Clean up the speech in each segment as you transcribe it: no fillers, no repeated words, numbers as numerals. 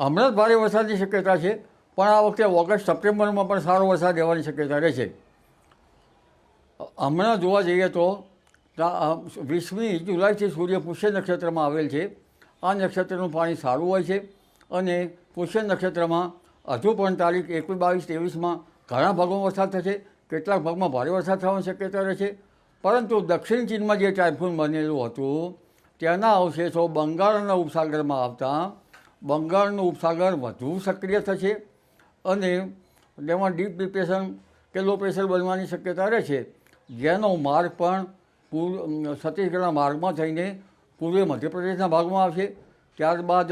હમણાં જ ભારે વરસાદની શક્યતા છે, પણ આ વખતે ઓગસ્ટ સપ્ટેમ્બરમાં પણ સારો વરસાદ રહેવાની શક્યતા રહેશે. હમણાં જોવા જઈએ તો 20મી જુલાઈથી સૂર્ય પુષ્ય નક્ષત્રમાં આવેલ છે. આ નક્ષત્રનું પાણી સારું હોય છે અને પુષ્ય નક્ષત્રમાં હજુ પણ તારીખ 21, 22, 23માં ઘણા ભાગોમાં વરસાદ થશે. કેટલાક ભાગમાં ભારે વરસાદ થવાની શક્યતા રહેશે. પરંતુ દક્ષિણ ચીનમાં જે ટાઇફૂન બનેલું હતું તેના અવશેષો બંગાળના ઉપસાગરમાં આવતા બંગાળનો ઉપસાગર વધુ સક્રિય થશે અને તેમાં ડીપ ડિપ્રેશન કે લો પ્રેશર બનવાની શક્યતા રહેશે, જેનો માર્ગ પણ છત્તીસગઢના માર્ગમાં થઈને પૂર્વીય મધ્યપ્રદેશના ભાગમાં આવશે. ત્યારબાદ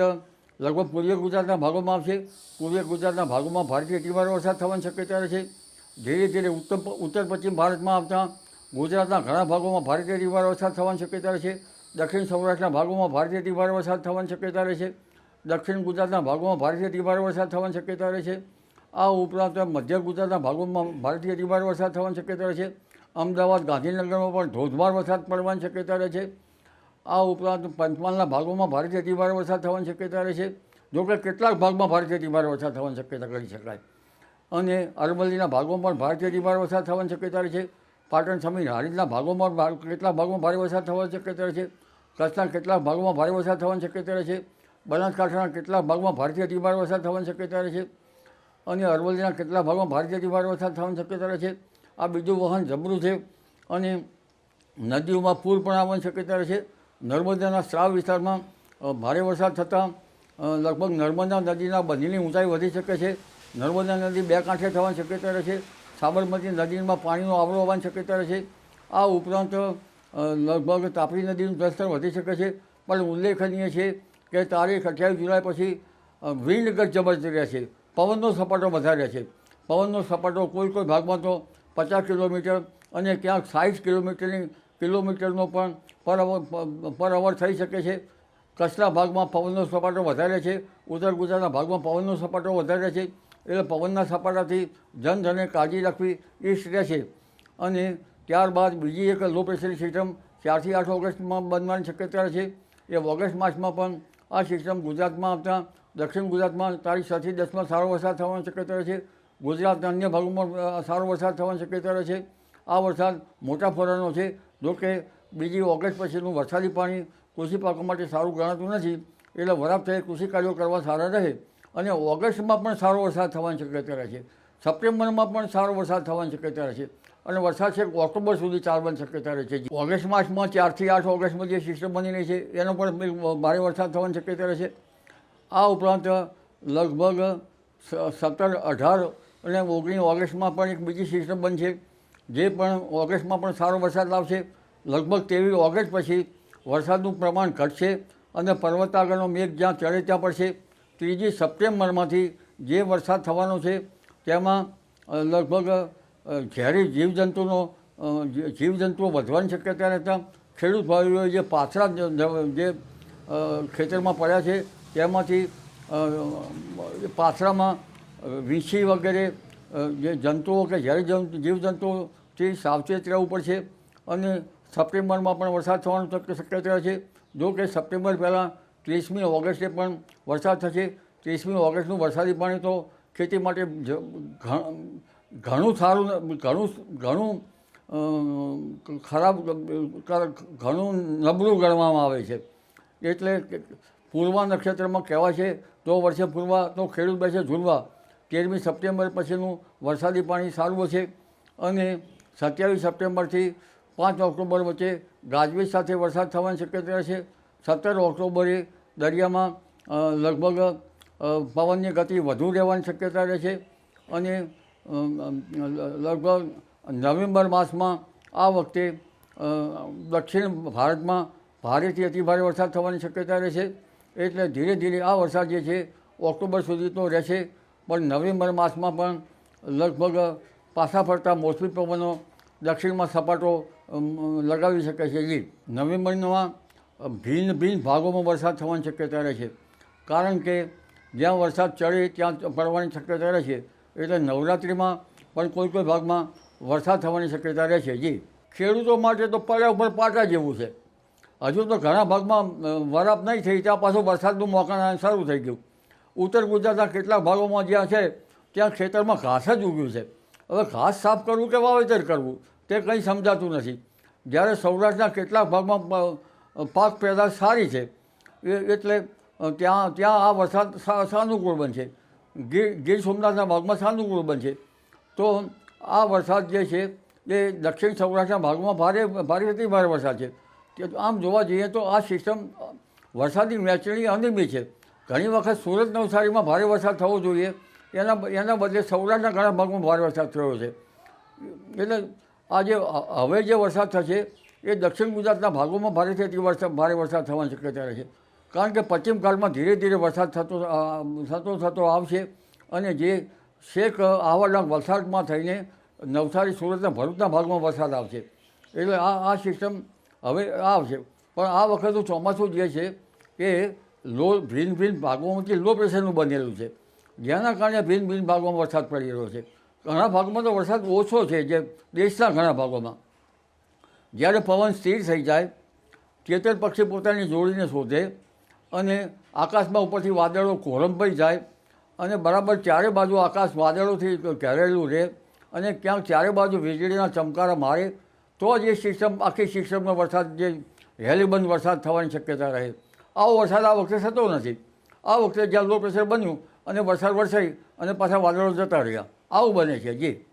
લગભગ પૂર્વીય ગુજરાતના ભાગોમાં આવશે. પૂર્વીય ગુજરાતના ભાગોમાં ભારેથી અતિભારે વરસાદ થવાની શક્યતા રહેશે. ધીરે ધીરે ઉત્તર પશ્ચિમ ભારતમાં આવતા ગુજરાતના ઘણા ભાગોમાં ભારેથી અતિભારે વરસાદ થવાની શક્યતા રહેશે. દક્ષિણ સૌરાષ્ટ્રના ભાગોમાં ભારેથી અતિભારે વરસાદ થવાની શક્યતા રહેશે. દક્ષિણ ગુજરાતના ભાગોમાં ભારેથી અતિભારે વરસાદ થવાની શક્યતા રહેશે. આ ઉપરાંત મધ્ય ગુજરાતના ભાગોમાં ભારેથી અતિભારે વરસાદ થવાની શક્યતા રહેશે. અમદાવાદ, ગાંધીનગરમાં પણ ધોધમાર વરસાદ પડવાની શક્યતા રહેશે. આ ઉપરાંત પંચમહાલના ભાગોમાં ભારેથી અતિભારે વરસાદ થવાની શક્યતા રહેશે. જોકે કેટલાક ભાગમાં ભારેથી અતિભારે વરસાદ થવાની શક્યતા કરી શકાય. અને અરવલ્લીના ભાગોમાં પણ ભારેથી અતિભારે વરસાદ થવાની શક્યતા રહેશે. પાટણ સમીર હારીજના ભાગોમાં કેટલાક ભાગોમાં ભારે વરસાદ થવાની શક્યતા રહેશે. કચ્છના કેટલાક ભાગોમાં ભારે વરસાદ થવાની શક્યતા રહેશે. બનાસકાંઠાના કેટલાક ભાગમાં ભારેથી અતિભારે વરસાદ થવાની શક્યતા રહેશે અને અરવલ્લીના કેટલાક ભાગમાં ભારેથી અતિભારે વરસાદ થવાની શક્યતા રહેશે. આ બીજું વહન જબરું છે અને નદીઓમાં પૂર પણ આવવાની શક્યતા રહેશે. નર્મદાના સ્રાવ વિસ્તારમાં ભારે વરસાદ થતાં લગભગ નર્મદા નદીના બંધની ઊંચાઈ વધી શકે છે. નર્મદા નદી બે કાંઠે થવાની શક્યતા રહેશે. સાબરમતી નદીમાં પાણીનો આવરો આવવાની શક્યતા રહેશે. આ ઉપરાંત લગભગ તાપી નદીનું જળસ્તર વધી શકે છે. પણ ઉલ્લેખનીય છે કે તારીખ 28 જુલાઈ પછી વિન્ડ ગત જબરજસ્ત રહેશે. પવનનો સપાટો વધારે રહેશે. પવનનો સપાટો કોઈ ભાગમાં તો 50 કિલોમીટર અને ક્યાંક 60 કિલોમીટરનો પણ પર અવર થઈ શકે છે. કચ્છના ભાગમાં પવનનો સપાટો વધારે છે. ઉત્તર ગુજરાતના ભાગમાં પવનનો સપાટો વધારે છે. એટલે પવનના સપાટાથી જનધને કાળજી રાખવી ઈષ્ટ રહેશે. અને ત્યારબાદ બીજી એક લો પ્રેશરની સિસ્ટમ 4 થી 8 ઓગસ્ટમાં બનવાની શક્યતા રહેશે. એ ઓગસ્ટ માસમાં પણ આ સિસ્ટમ ગુજરાતમાં આવતા દક્ષિણ ગુજરાતમાં તારીખ 6 થી 10માં સારો વરસાદ થવાની શક્યતા રહેશે. ગુજરાતના અન્ય ભાગોમાં સારો વરસાદ થવાની શક્યતા રહેશે. આ વરસાદ મોટા ફોરાનો છે. જોકે બીજી ઓગસ્ટ પછીનું વરસાદી પાણી કૃષિ પાકો માટે સારું ગણાતું નથી. એટલે વરાપ થઈ કૃષિ કાર્યો કરવા સારા રહે. અને ઓગસ્ટમાં પણ સારો વરસાદ થવાની શક્યતા રહેશે. સપ્ટેમ્બરમાં પણ સારો વરસાદ થવાની શક્યતા રહેશે. અને વરસાદ છેક ઓક્ટોબર સુધી ચાલવાની શક્યતા રહે છે. ઓગસ્ટ માસમાં 4 થી 8 ઓગસ્ટમાં જે સિસ્ટમ બની રહી છે એનો પણ ભારે વરસાદ થવાની શક્યતા રહેશે. આ ઉપરાંત લગભગ 17, 18 અને 19 ઓગસ્ટમાં પણ એક બીજી સિસ્ટમ બનશે જે પણ ઓગસ્ટમાં પણ સારો વરસાદ લાવશે. લગભગ 23 ઓગસ્ટ પછી વરસાદનું પ્રમાણ ઘટશે અને પર્વતાગળનો મેઘ જ્યાં ચડે ત્યાં પડશે. 3 સપ્ટેમ્બરમાંથી જે વરસાદ થવાનો છે તેમાં લગભગ ઝેરી જીવજંતુઓ વધવાની શક્યતા રહેતા ખેડૂત ભાઈઓએ જે પાથરા જે ખેતરમાં પડ્યા છે તેમાંથી પાથરામાં વીંછી વગેરે જે જંતુઓ કે ઝેરી જીવજંતુઓથી સાવચેત રહેવું પડશે. અને સપ્ટેમ્બરમાં પણ વરસાદ થવાની શક્યતા છે. જો કે સપ્ટેમ્બર પહેલાં 30મી ઓગસ્ટે પણ વરસાદ થશે. 30મી ઓગસ્ટનું વરસાદી પાણી તો ખેતી માટે ઘણું સારું ઘણું ખરાબ ઘણું નબળું ગણવામાં આવે છે. એટલે પૂર્વા નક્ષત્રમાં કહેવાય છે તો વર્ષે પૂર્વા તો ખેડૂત બેસે ઝૂલવા. 13મી સપ્ટેમ્બર પછીનું વરસાદી પાણી સારું હશે. અને 27 સપ્ટેમ્બરથી 5 ઓક્ટોબર વચ્ચે ગાજવીજ સાથે વરસાદ થવાની શક્યતા છે. 17 ઓક્ટોબરે દરિયામાં લગભગ પવનની ગતિ વધુ રહેવાની શક્યતા રહેશે. અને લગભગ નવેમ્બર માસમાં આ વખતે દક્ષિણ ભારતમાં ભારેથી અતિભારે વરસાદ થવાની શક્યતા રહેશે. એટલે ધીરે ધીરે આ વરસાદ જે છે ઓક્ટોબર સુધી તો રહેશે, પણ નવેમ્બર માસમાં પણ લગભગ પાછા ફરતા મોસમી પવનો દક્ષિણમાં સપાટો લગાવી શકે છે. નવેમ્બરમાં ભિન્ન ભાગોમાં વરસાદ થવાની શક્યતા રહે છે. કારણ કે જ્યાં વરસાદ ચડે ત્યાં પડવાની શક્યતા રહે છે. એટલે નવરાત્રિમાં પણ કોઈ ભાગમાં વરસાદ થવાની શક્યતા રહે છે. ખેડૂતો માટે તો પડ્યા ઉપર પાટા જેવું છે. હજુ તો ઘણા ભાગમાં વરાપ નહીં થઈ ત્યાં પાછું વરસાદનું મોકાણ શરૂ થઈ ગયું. ઉત્તર ગુજરાતના કેટલાક ભાગોમાં જ્યાં છે ત્યાં ખેતરમાં ઘાસ જ ઉગ્યું છે. હવે ઘાસ સાફ કરવું કે વાવેતર કરવું તે કંઈ સમજાતું નથી. જ્યારે સૌરાષ્ટ્રના કેટલાક ભાગમાં પાક પેદાશ સારી છે એટલે ત્યાં આ વરસાદ સાનુકૂળ બનશે. ગીર સોમનાથના ભાગમાં સાનુકૂળ બનશે. તો આ વરસાદ જે છે એ દક્ષિણ સૌરાષ્ટ્રના ભાગમાં ભારેથી ભારે વરસાદ છે. આમ જોવા જઈએ તો આ સિસ્ટમ વરસાદની વહેંચણી અનિયમિત છે. ઘણી વખત સુરત નવસારીમાં ભારે વરસાદ થવો જોઈએ એના બદલે સૌરાષ્ટ્રના ઘણા ભાગમાં ભારે વરસાદ થયો છે. એટલે હવે જે વરસાદ થશે એ દક્ષિણ ગુજરાતના ભાગોમાં ભારે વરસાદ થવાની શક્યતા રહે છે. કારણ કે પશ્ચિમ ઘાટમાં ધીરે ધીરે વરસાદ થતો આવશે અને જે શેખ આહવાના વલસાડમાં થઈને નવસારી સુરતના ભરૂચના ભાગમાં વરસાદ આવશે. એટલે આ સિસ્ટમ હવે આવશે. પણ આ વખતનું ચોમાસું જે છે એ ભિન્ન ભિન્ન ભાગોમાંથી લો પ્રેશરનું બનેલું છે, જેના કારણે ભિન્ન ભિન્ન ભાગોમાં વરસાદ પડી રહ્યો છે. ઘણા ભાગમાં તો વરસાદ ઓછો છે, જે દેશના ઘણા ભાગોમાં. જ્યારે પવન સ્થિર થઈ જાય, તિતર પક્ષી પોતાની જોડીને શોધે અને આકાશમાં ઉપરથી વાદળો કોરંભાઈ જાય અને બરાબર ચારે બાજુ આકાશ વાદળોથી ઘેરેલું રહે અને ક્યાંક ચારે બાજુ વીજળીના ચમકારા મારે તો જ એ આખી સિસ્ટમનો વરસાદ જે હેલીબંધ વરસાદ થવાની શક્યતા રહે. આવો વરસાદ આ વખતે થતો નથી. આ વખતે જ્યાં લો પ્રેશર બન્યું અને વરસાદ વરસાઈ અને પાછા વાદળો જતા રહ્યા, આવું બને છે. જી.